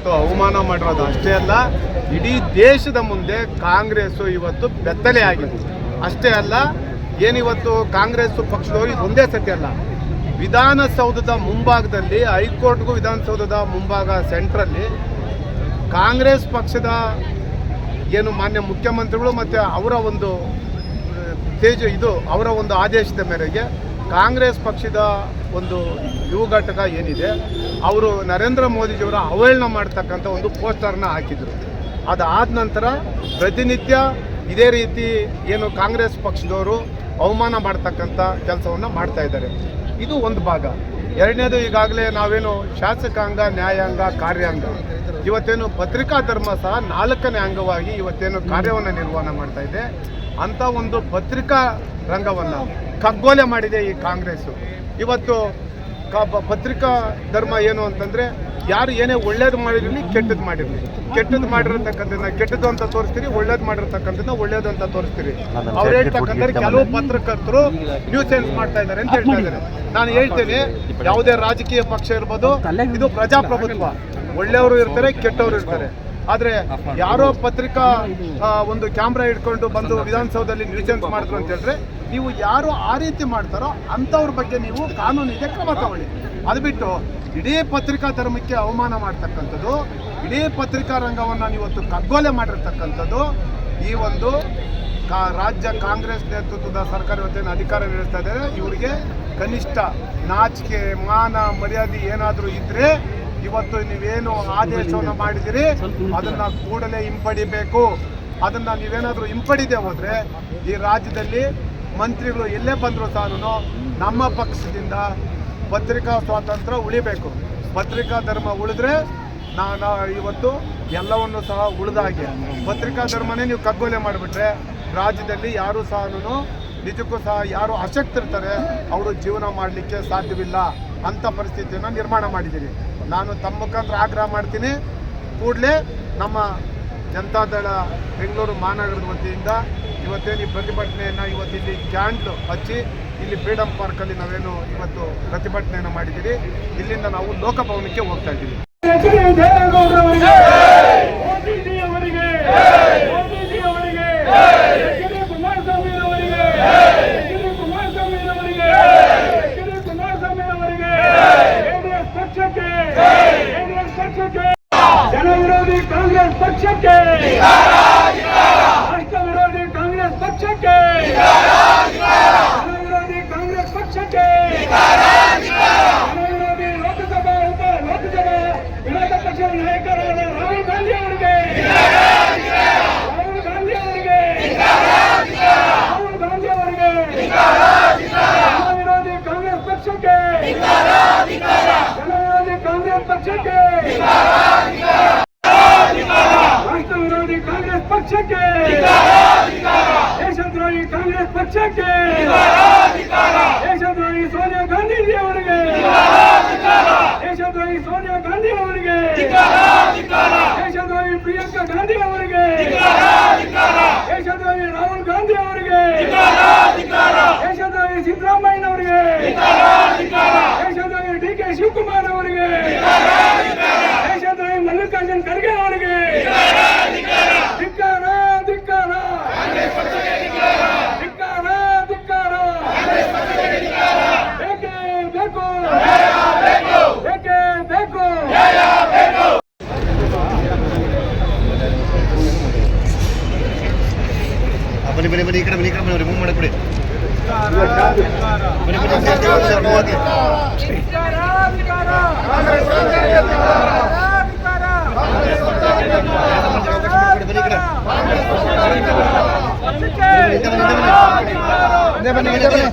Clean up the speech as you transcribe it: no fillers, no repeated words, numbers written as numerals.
ಇವತ್ತು ಅವಮಾನ ಮಾಡಿರೋದು ಅಷ್ಟೇ ಅಲ್ಲ, ಇಡೀ ದೇಶದ ಮುಂದೆ ಕಾಂಗ್ರೆಸ್ಸು ಇವತ್ತು ಬೆತ್ತಲೆ ಆಗಿದೆ. ಅಷ್ಟೇ ಅಲ್ಲ, ಏನಿವತ್ತು ಕಾಂಗ್ರೆಸ್ ಪಕ್ಷದವರು ಒಂದೇ ಸತಿ ಅಲ್ಲ, ವಿಧಾನಸೌಧದ ಮುಂಭಾಗದಲ್ಲಿ, ಹೈಕೋರ್ಟ್ಗೂ ವಿಧಾನಸೌಧದ ಮುಂಭಾಗ ಸೆಂಟ್ರಲ್ಲಿ ಕಾಂಗ್ರೆಸ್ ಪಕ್ಷದ ಏನು ಮಾನ್ಯ ಮುಖ್ಯಮಂತ್ರಿಗಳು ಮತ್ತು ಅವರ ಒಂದು ಅವರ ಒಂದು ಆದೇಶದ ಮೇರೆಗೆ ಕಾಂಗ್ರೆಸ್ ಪಕ್ಷದ ಒಂದು ಯುವ ಘಟಕ ಏನಿದೆ ಅವರು ನರೇಂದ್ರ ಮೋದಿಜಿಯವರ ಅವಹೇಳನ ಮಾಡ್ತಕ್ಕಂಥ ಒಂದು ಪೋಸ್ಟರ್ನ ಹಾಕಿದರು. ಅದಾದ ನಂತರ ಪ್ರತಿನಿತ್ಯ ಇದೇ ರೀತಿ ಏನು ಕಾಂಗ್ರೆಸ್ ಪಕ್ಷದವರು ಅವಮಾನ ಮಾಡ್ತಕ್ಕಂಥ ಕೆಲಸವನ್ನು ಮಾಡ್ತಾ ಇದ್ದಾರೆ. ಇದು ಒಂದು ಭಾಗ. ಎರಡನೇದು, ಈಗಾಗಲೇ ನಾವೇನು ಶಾಸಕಾಂಗ, ನ್ಯಾಯಾಂಗ, ಕಾರ್ಯಾಂಗ, ಇವತ್ತೇನು ಪತ್ರಿಕಾ ಧರ್ಮ ಸಹ 4ನೇ ಅಂಗವಾಗಿ ಇವತ್ತೇನು ಕಾರ್ಯವನ್ನು ನಿರ್ವಹಣೆ ಮಾಡ್ತಾ ಇದೆ. ಅಂಥ ಒಂದು ಪತ್ರಿಕಾ ರಂಗವನ್ನು ಕಗ್ಗೊಲೆ ಮಾಡಿದೆ ಈ ಕಾಂಗ್ರೆಸ್ಸು. ಇವತ್ತು ಪತ್ರಿಕಾ ಧರ್ಮ ಏನು ಅಂತಂದರೆ, ಯಾರು ಏನೇ ಒಳ್ಳೇದು ಮಾಡಿರಲಿ, ಕೆಟ್ಟದ್ದು ಮಾಡಿರಲಿ, ಕೆಟ್ಟದ್ದು ಮಾಡಿರತಕ್ಕಂಥದ್ದನ್ನ ಕೆಟ್ಟದ್ದು ಅಂತ ತೋರಿಸ್ತೀರಿ, ಒಳ್ಳೇದು ಮಾಡಿರ್ತಕ್ಕಂಥದ್ದನ್ನ ಒಳ್ಳೇದು ಅಂತ ತೋರಿಸ್ತೀರಿ. ಅವ್ರು ಹೇಳ್ತಕ್ಕಂಥ ಕೆಲವು ಪತ್ರಕರ್ತರು ನ್ಯೂಸೆನ್ಸ್ ಮಾಡ್ತಾ ಇದ್ದಾರೆ ಅಂತ ಹೇಳ್ತಾ ಇದ್ದಾರೆ. ನಾನು ಹೇಳ್ತೇನೆ, ಯಾವುದೇ ರಾಜಕೀಯ ಪಕ್ಷ ಇರ್ಬೋದು, ಇದು ಪ್ರಜಾಪ್ರಭುತ್ವ. ಒಳ್ಳೆಯವರು ಇರ್ತಾರೆ, ಕೆಟ್ಟವರು ಇರ್ತಾರೆ. ಆದರೆ ಯಾರೋ ಪತ್ರಿಕಾ ಒಂದು ಕ್ಯಾಮ್ರಾ ಇಟ್ಕೊಂಡು ಬಂದು ವಿಧಾನಸೌಧದಲ್ಲಿ ನ್ಯೂಸೆನ್ಸ್ ಮಾಡಿದ್ರು ಅಂತ ಹೇಳಿದ್ರೆ, ನೀವು ಯಾರು ಆ ರೀತಿ ಮಾಡ್ತಾರೋ ಅಂಥವ್ರ ಬಗ್ಗೆ ನೀವು ಕಾನೂನಿಗೆ ಕ್ರಮ ತಗೊಳ್ಳಿ. ಅದು ಬಿಟ್ಟು ಇಡೀ ಪತ್ರಿಕಾ ಧರ್ಮಕ್ಕೆ ಅವಮಾನ ಮಾಡ್ತಕ್ಕಂಥದ್ದು, ಇಡೀ ಪತ್ರಿಕಾ ರಂಗವನ್ನು ಇವತ್ತು ಕಗ್ಗೊಲೆ ಮಾಡಿರ್ತಕ್ಕಂಥದ್ದು ಈ ಒಂದು ರಾಜ್ಯ ಕಾಂಗ್ರೆಸ್ ನೇತೃತ್ವದ ಸರ್ಕಾರ ಇವತ್ತೇನು ಅಧಿಕಾರ ನಡೆಸ್ತಾ ಇದ್ದಾರೆ, ಇವರಿಗೆ ಕನಿಷ್ಠ ನಾಚಿಕೆ, ಮಾನ, ಮರ್ಯಾದೆ ಏನಾದರೂ ಇದ್ದರೆ ಇವತ್ತು ನೀವೇನು ಆದೇಶವನ್ನು ಮಾಡಿದಿರಿ ಅದನ್ನು ಕೂಡಲೇ ಹಿಂಪಡಿಬೇಕು. ಅದನ್ನು ನೀವೇನಾದರೂ ಹಿಂಪಡಿದೆ ಹೋದರೆ ಈ ರಾಜ್ಯದಲ್ಲಿ ಮಂತ್ರಿಗಳು ಎಲ್ಲೇ ಬಂದರೂ ಸಹ ನಮ್ಮ ಪಕ್ಷದಿಂದ ಪತ್ರಿಕಾ ಸ್ವಾತಂತ್ರ್ಯ ಉಳಿಬೇಕು. ಪತ್ರಿಕಾ ಧರ್ಮ ಉಳಿದ್ರೆ ನಾನು ಇವತ್ತು ಎಲ್ಲವನ್ನು ಸಹ ಉಳಿದಾಗೆ. ಪತ್ರಿಕಾ ಧರ್ಮನೇ ನೀವು ಕಗ್ಗೊಲೆ ಮಾಡಿಬಿಟ್ರೆ ರಾಜ್ಯದಲ್ಲಿ ಯಾರೂ ಸಹ ನಿಜಕ್ಕೂ ಸಹ ಯಾರು ಅಶಕ್ತರಿರ್ತಾರೆ ಅವರು ಜೀವನ ಮಾಡಲಿಕ್ಕೆ ಸಾಧ್ಯವಿಲ್ಲ. ಅಂಥ ಪರಿಸ್ಥಿತಿಯನ್ನು ನಿರ್ಮಾಣ ಮಾಡಿದ್ದೀರಿ. ನಾನು ತಮ್ಮ ಮುಖಾಂತರ ಆಗ್ರಹ ಮಾಡ್ತೀನಿ, ಕೂಡಲೇ ನಮ್ಮ ಜನತಾದಳ ಬೆಂಗಳೂರು ಮಹಾನಗರದ ವತಿಯಿಂದ ಇವತ್ತೇನು ಈ ಪ್ರತಿಭಟನೆಯನ್ನು ಇವತ್ತಿಲ್ಲಿ ಕ್ಯಾಂಡ್ಲು ಹಚ್ಚಿ ಇಲ್ಲಿ ಫ್ರೀಡಮ್ ಪಾರ್ಕಲ್ಲಿ ನಾವೇನು ಇವತ್ತು ಪ್ರತಿಭಟನೆಯನ್ನು ಮಾಡಿದ್ದೀರಿ. ಇಲ್ಲಿಂದ ನಾವು ಲೋಕಭವನಕ್ಕೆ ಹೋಗ್ತಾ ಇದ್ದೀವಿ. ಜನ ವಿರೋಧಿ ಕಾಂಗ್ರೆಸ್ ಪಕ್ಷಕ್ಕೆ, ರಾಷ್ಟ್ರ ವಿರೋಧಿ ಕಾಂಗ್ರೆಸ್ ಪಕ್ಷಕ್ಕೆ, ಜನ ವಿರೋಧಿ ಕಾಂಗ್ರೆಸ್ ಪಕ್ಷಕ್ಕೆ, ಜನ ವಿರೋಧಿ ಲೋಕಸಭಾ ವಿರೋಧ ಪಕ್ಷದ ನಾಯಕರಾದ ರಾಹುಲ್ ಗಾಂಧಿ ಅವರಿಗೆ, ರಾಹುಲ್ ಗಾಂಧಿ ಅವರಿಗೆ, ರಾಹುಲ್ ಗಾಂಧಿ ಅವರಿಗೆ, ಜನ ವಿರೋಧಿ ಕಾಂಗ್ರೆಸ್ ಪಕ್ಷಕ್ಕೆ, ಜನ ವಿರೋಧಿ ಕಾಂಗ್ರೆಸ್ ಪಕ್ಷಕ್ಕೆ, ರಾಷ್ಟ್ರ ವಿರೋಧಿ ಕಾಂಗ್ರೆಸ್ ಪಕ್ಷಕ್ಕೆ, ದೇಶದ್ರೋಹಿ ಕಾಂಗ್ರೆಸ್ ಪಕ್ಷಕ್ಕೆ, ದೇಶದ್ರೋಹಿ ಸೋನಿಯಾ ಗಾಂಧೀಜಿ ಅವರಿಗೆ, ದೇಶದ್ರೋಹಿ ಸೋನಿಯಾ ಗಾಂಧಿ ಅವರಿಗೆ, ದೇಶದ್ರೋಹಿ ಪ್ರಿಯಾಂಕಾ ಗಾಂಧಿ ಅವರಿಗೆ, ದೇಶದ್ರೋಹಿ ರಾಹುಲ್ ಗಾಂಧಿ ಅವರಿಗೆ, ದೇಶದ್ರೋಹಿ ಸಿದ್ದರಾಮಯ್ಯನವರಿಗೆ, ದೇಶದ್ರೋಹಿ ಡಿ ಕೆ ಶಿವಕುಮಾರ್ ಅವರಿಗೆ, ದೇಶದ್ರೋಹಿ ಮಲ್ಲಿಕಾರ್ಜುನ್ ಖರ್ಗೆ ಅವರಿಗೆ ಧಿಕ್ಕಾರ, ಧಿಕ್ಕಾರ, ಧಿಕ್ಕಾರ, ಧಿಕ್ಕಾರ. ಬೇಕೇ ಬೇಕು, ಬೇಕೇ ಬೇಕು. ಬನ್ನಿ ಬನ್ನಿ ಬನ್ನಿ, ಈ ಕಡೆ ಬನ್ನಿ, ಈ ಕಡೆ ಬನ್ನಿ, ಮೂವ್ ಮಾಡಕ್ ಬಿಡಿ. ಬನ್ನಿ ಬನ್ನಿ, ಬನ್ನಿ